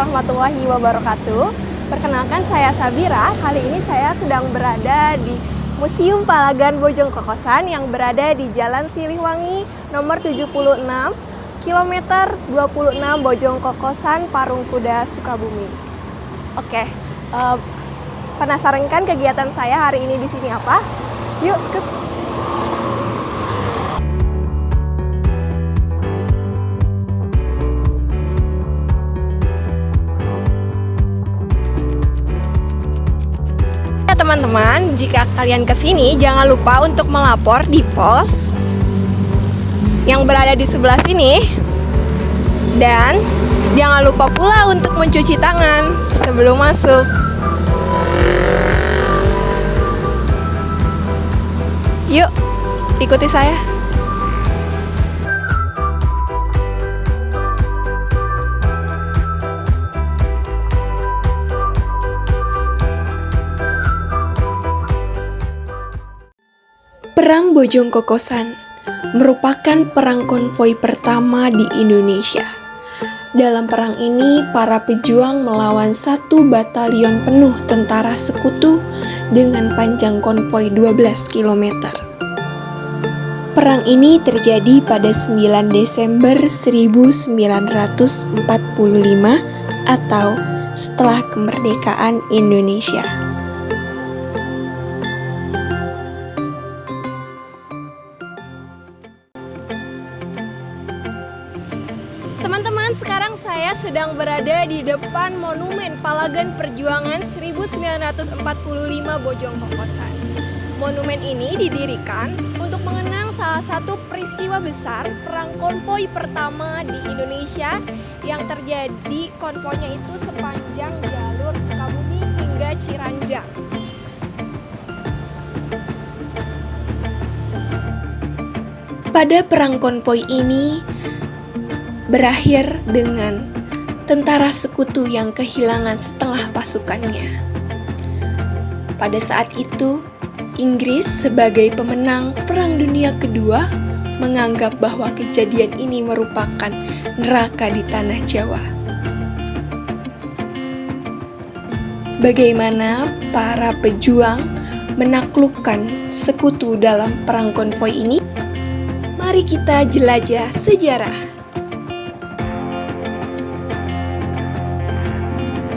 warahmatullahi wabarakatuh. Perkenalkan, saya Sabira. Kali ini saya sedang berada di Museum Palagan Bojong Kokosan yang berada di Jalan Siliwangi nomor 76, kilometer 26 Bojong Kokosan, Parung Kuda, Sukabumi. Oke, penasaran kan kegiatan saya hari ini di sini apa? Yuk, ikut. Teman-teman, jika kalian kesini jangan lupa untuk melapor di pos yang berada di sebelah sini, dan jangan lupa pula untuk mencuci tangan sebelum masuk. Yuk, ikuti saya. Perang Bojong Kokosan merupakan perang konvoi pertama di Indonesia. Dalam perang ini, para pejuang melawan satu batalion penuh tentara sekutu dengan panjang konvoi 12 km. Perang ini terjadi pada 9 Desember 1945 atau setelah kemerdekaan Indonesia. Teman-teman, sekarang saya sedang berada di depan Monumen Palagan Perjuangan 1945 Bojong Kokosan. Monumen ini didirikan untuk mengenang salah satu peristiwa besar perang konvoi pertama di Indonesia yang terjadi. Konvoinya itu sepanjang jalur Sukabumi hingga Ciranjang. Pada perang konvoi ini berakhir dengan tentara sekutu yang kehilangan setengah pasukannya. Pada saat itu, Inggris sebagai pemenang Perang Dunia Kedua menganggap bahwa kejadian ini merupakan neraka di tanah Jawa. Bagaimana para pejuang menaklukkan sekutu dalam perang konvoi ini? Mari kita jelajah sejarah.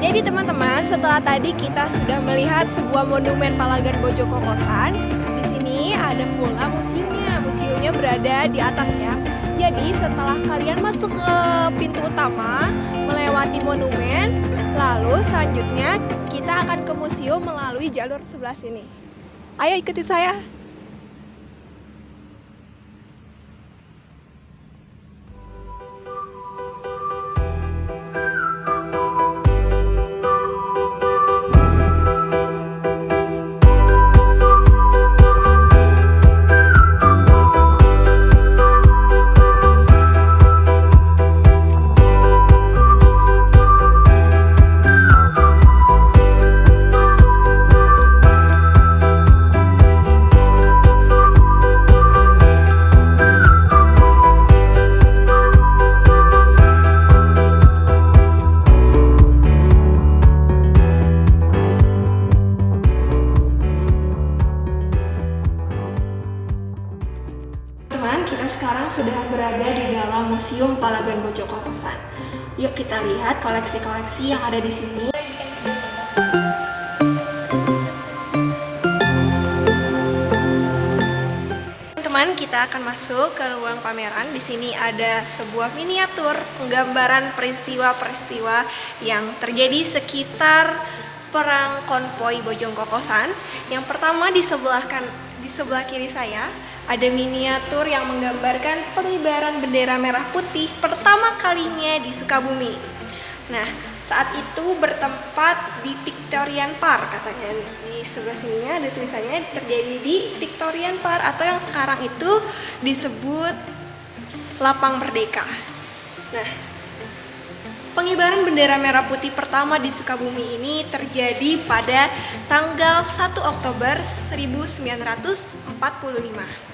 Jadi teman-teman, setelah tadi kita sudah melihat sebuah monumen Palagan Bojong Kokosan, di sini ada pula museumnya. Museumnya berada di atas ya. Jadi setelah kalian masuk ke pintu utama, melewati monumen, lalu selanjutnya kita akan ke museum melalui jalur sebelah sini. Ayo ikuti saya. Kita sekarang sedang berada di dalam Museum Palagan Bojong Kokosan. Yuk kita lihat koleksi-koleksi yang ada di sini. Teman-teman, kita akan masuk ke ruang pameran. Di sini ada sebuah miniatur penggambaran peristiwa-peristiwa yang terjadi sekitar perang konvoi Bojong Kokosan. Yang pertama di sebelah kiri saya ada miniatur yang menggambarkan pengibaran bendera merah putih pertama kalinya di Sukabumi. Nah, saat itu bertempat di Victorian Park katanya. Di sebelah sininya ada tulisannya terjadi di Victorian Park atau yang sekarang itu disebut Lapang Merdeka. Nah, pengibaran bendera merah putih pertama di Sukabumi ini terjadi pada tanggal 1 Oktober 1945.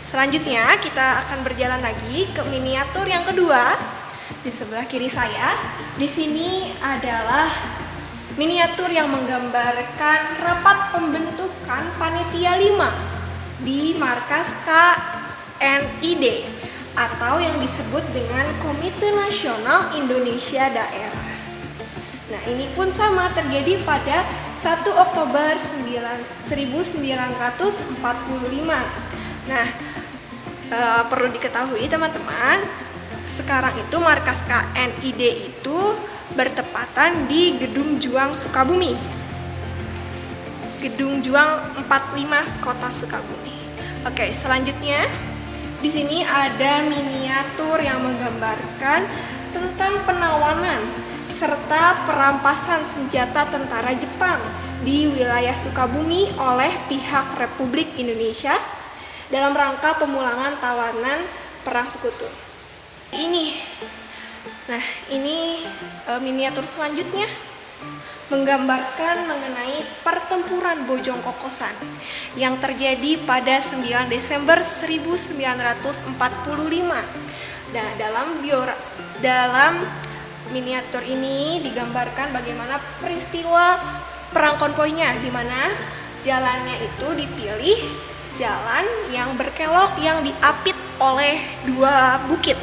Selanjutnya kita akan berjalan lagi ke miniatur yang kedua. di sebelah kiri saya, di sini adalah miniatur yang menggambarkan rapat pembentukan panitia 5 di markas KNID atau yang disebut dengan Komite Nasional Indonesia Daerah. Nah, ini pun sama terjadi pada 1 Oktober 1945. Nah, perlu diketahui teman-teman, sekarang itu markas KNID itu bertepatan di Gedung Juang Sukabumi. Gedung Juang 45 Kota Sukabumi. Oke, selanjutnya di sini ada miniatur yang menggambarkan tentang penawanan serta perampasan senjata tentara Jepang di wilayah Sukabumi oleh pihak Republik Indonesia dalam rangka pemulangan tawanan Perang Sekutu. Ini miniatur selanjutnya menggambarkan mengenai pertempuran Bojong Kokosan yang terjadi pada 9 Desember 1945. Nah, dalam miniatur ini digambarkan bagaimana peristiwa perang konvoinya, di mana jalannya itu dipilih jalan yang berkelok yang diapit oleh 2 bukit.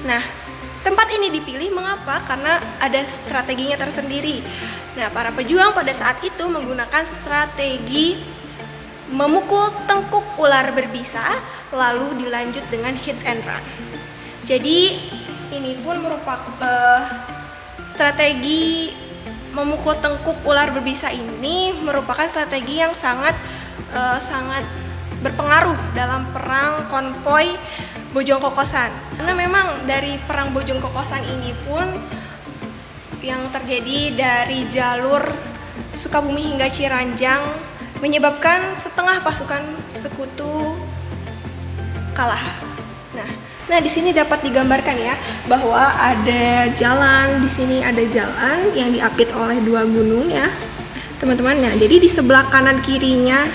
Nah, tempat ini dipilih mengapa? Karena ada strateginya tersendiri. Nah, para pejuang pada saat itu menggunakan strategi memukul tengkuk ular berbisa lalu dilanjut dengan hit and run. Jadi ini pun merupakan strategi memukul tengkuk ular berbisa ini merupakan strategi yang sangat berpengaruh dalam perang konvoi Bojong Kokosan. Karena memang dari perang Bojong Kokosan ini pun yang terjadi dari jalur Sukabumi hingga Ciranjang menyebabkan setengah pasukan sekutu kalah. Nah, di sini dapat digambarkan ya bahwa ada jalan, di sini ada jalan yang diapit oleh 2 gunung ya, teman-teman. Nah, jadi di sebelah kanan kirinya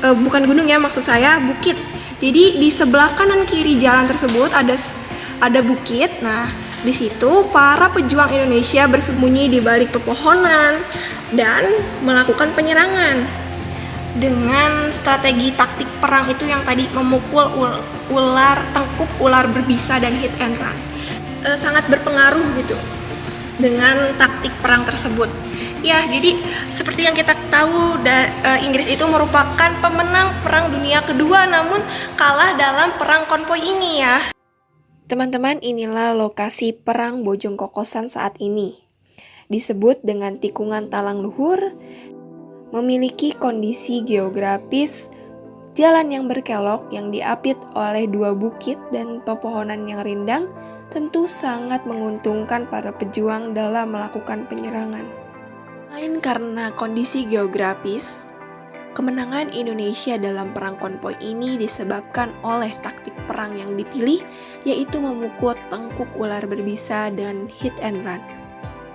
bukan gunung ya, maksud saya bukit. Jadi di sebelah kanan kiri jalan tersebut ada bukit. Nah, di situ para pejuang Indonesia bersembunyi di balik pepohonan dan melakukan penyerangan dengan strategi taktik perang itu yang tadi memukul tengkuk ular berbisa dan hit and run. Sangat berpengaruh gitu dengan taktik perang tersebut. Ya, jadi seperti yang kita tahu, Inggris itu merupakan pemenang Perang Dunia Kedua namun kalah dalam perang konvoi ini ya. Teman-teman, inilah lokasi perang Bojong Kokosan saat ini. Disebut dengan tikungan talang luhur, memiliki kondisi geografis jalan yang berkelok yang diapit oleh 2 bukit dan pepohonan yang rindang, tentu sangat menguntungkan para pejuang dalam melakukan penyerangan. Selain karena kondisi geografis, kemenangan Indonesia dalam perang konvoi ini disebabkan oleh taktik perang yang dipilih, yaitu memukul tengkuk ular berbisa dan hit and run.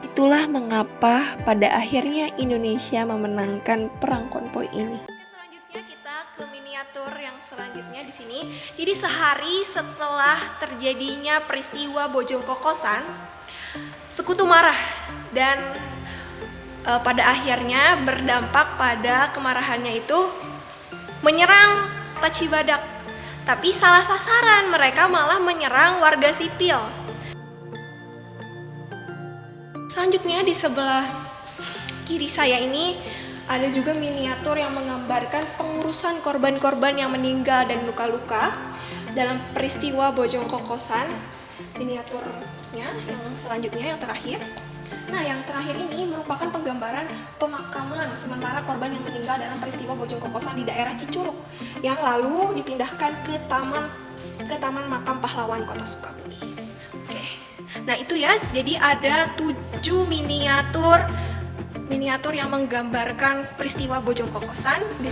Itulah mengapa pada akhirnya Indonesia memenangkan perang konvoi ini. Selanjutnya kita ke miniatur yang selanjutnya di sini. Jadi sehari setelah terjadinya peristiwa Bojong Kokosan, sekutu marah dan pada akhirnya berdampak pada kemarahannya itu menyerang kota Cibadak. Tapi salah sasaran, mereka malah menyerang warga sipil. Selanjutnya di sebelah kiri saya ini ada juga miniatur yang menggambarkan pengurusan korban-korban yang meninggal dan luka-luka dalam peristiwa Bojong Kokosan. Miniaturnya yang selanjutnya yang terakhir. Nah, yang terakhir ini merupakan penggambaran pemakaman sementara korban yang meninggal dalam peristiwa Bojong Kokosan di daerah Cicurug yang lalu dipindahkan ke Taman Makam Pahlawan Kota Sukabumi. Oke. Nah, itu ya. Jadi ada 7 miniatur yang menggambarkan peristiwa Bojong Kokosan di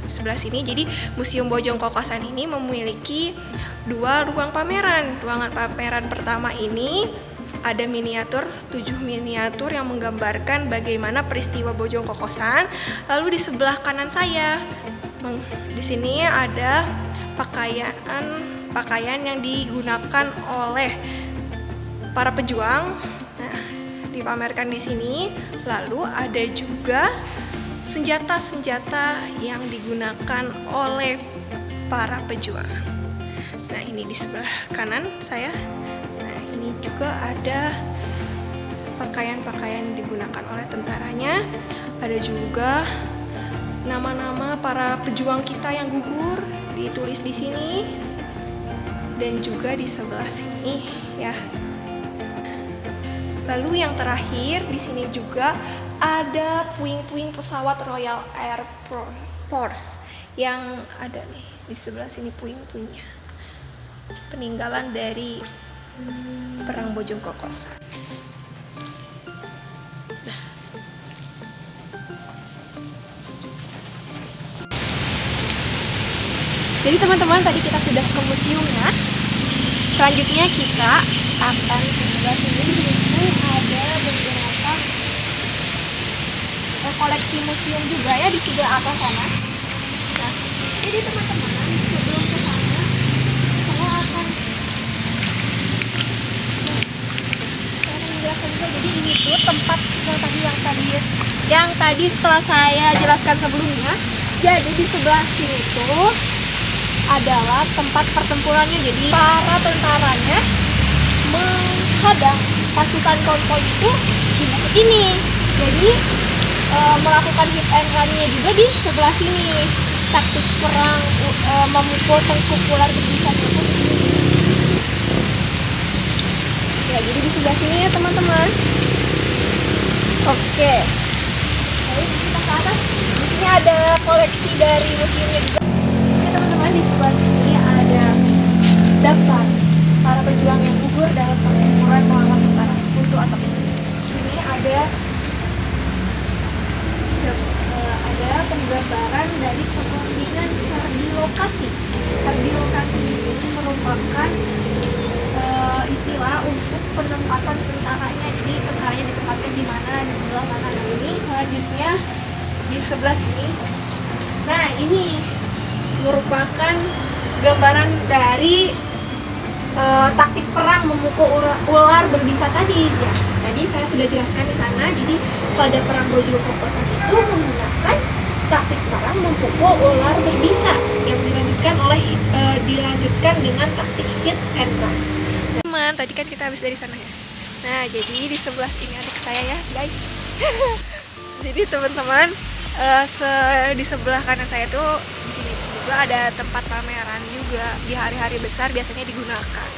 sebelah sini. Jadi Museum Bojong Kokosan ini memiliki 2 ruang pameran. Ruangan pameran pertama ini ada 7 miniatur yang menggambarkan bagaimana peristiwa Bojong Kokosan. Lalu di sebelah kanan saya, di sini ada pakaian yang digunakan oleh para pejuang. Nah, dipamerkan di sini. Lalu ada juga senjata-senjata yang digunakan oleh para pejuang. Nah, ini di sebelah kanan saya. Nah, ini juga ada pakaian-pakaian yang digunakan oleh tentaranya. Ada juga nama-nama para pejuang kita yang gugur ditulis di sini. Dan juga di sebelah sini ya. Lalu yang terakhir di sini juga ada puing-puing pesawat Royal Air Force yang ada nih di sebelah sini puing-puingnya. Peninggalan dari Perang Bojong Kokosan. Jadi teman-teman, tadi kita sudah ke museumnya. Selanjutnya kita akan ke sebelah sini. Di sini ada beberapa koleksi museum juga ya di sebelah atas sana. Nah, jadi teman-teman, sebelum ke sana, saya akan menjelaskan juga. Jadi ini tuh tempat yang tadi setelah saya jelaskan sebelumnya. Jadi di sebelah sini tuh adalah tempat pertempurannya. Jadi para tentaranya menghadang pasukan konvoy itu di bukit ini. Jadi melakukan hit and run-nya juga di sebelah sini. Taktik perang memukul tengkuk ular berbisanya pun di sini. Ya, jadi di sebelah sini ya teman-teman. Oke. Lalu kita ke atas. Di sini ada koleksi dari museumnya juga. Oke teman-teman, di sebelah sini ada daftar para pejuang yang gugur dalam pertempuran melawan tentara Sekutu atau Inggris. Di sini ada penggambaran dari pertandingan hardilokasi. Hardilokasi ini merupakan istilah untuk penempatan tentaranya. Jadi tentaranya ditempatkan di mana, di sebelah mana. Nah, ini selanjutnya di sebelah sini. Nah, ini merupakan gambaran dari taktik perang memukul ular berbisa tadi. Ya, tadi saya sudah jelaskan di sana. Jadi pada perang Bojong Kokosan itu menggunakan taktik perang memukul ular berbisa yang dilanjutkan dengan taktik hit and run. Teman, tadi kan kita habis dari sana ya. Nah, jadi di sebelah ini adik saya ya, guys. Jadi teman-teman, di sebelah kanan saya tuh di sini juga ada tempat pameran juga di hari-hari besar biasanya digunakan.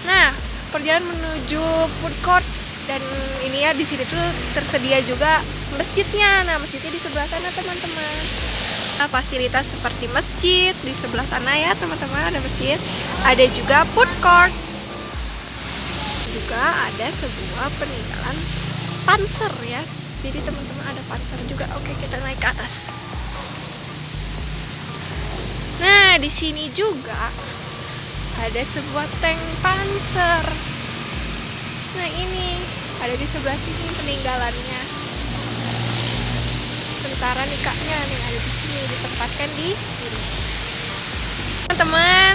Nah, perjalanan menuju food court dan ini ya di sini tuh tersedia juga masjidnya. Nah, masjidnya di sebelah sana teman-teman. Fasilitas seperti masjid di sebelah sana ya teman-teman, ada masjid, ada juga food court. Juga ada sebuah peninggalan panser ya. Jadi teman-teman ada panser juga. Oke, kita naik ke atas. Nah, di sini juga ada sebuah tank panser. Nah, ini ada di sebelah sini peninggalannya. Tentara nikahnya nih ada di sini, ditempatkan di sini. Teman-teman,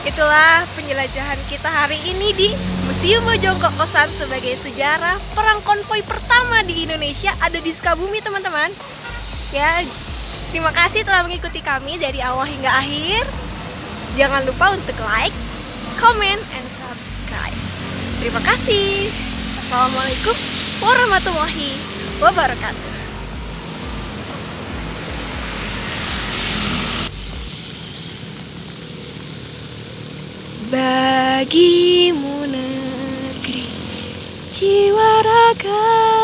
itulah penjelajahan kita hari ini di Museum Bojong Kokosan sebagai sejarah perang konvoi pertama di Indonesia ada di Sukabumi, teman-teman. Ya, terima kasih telah mengikuti kami dari awal hingga akhir. Jangan lupa untuk like, comment, and subscribe. Terima kasih. Assalamualaikum warahmatullahi wabarakatuh. Bagimu negeri jiwa raga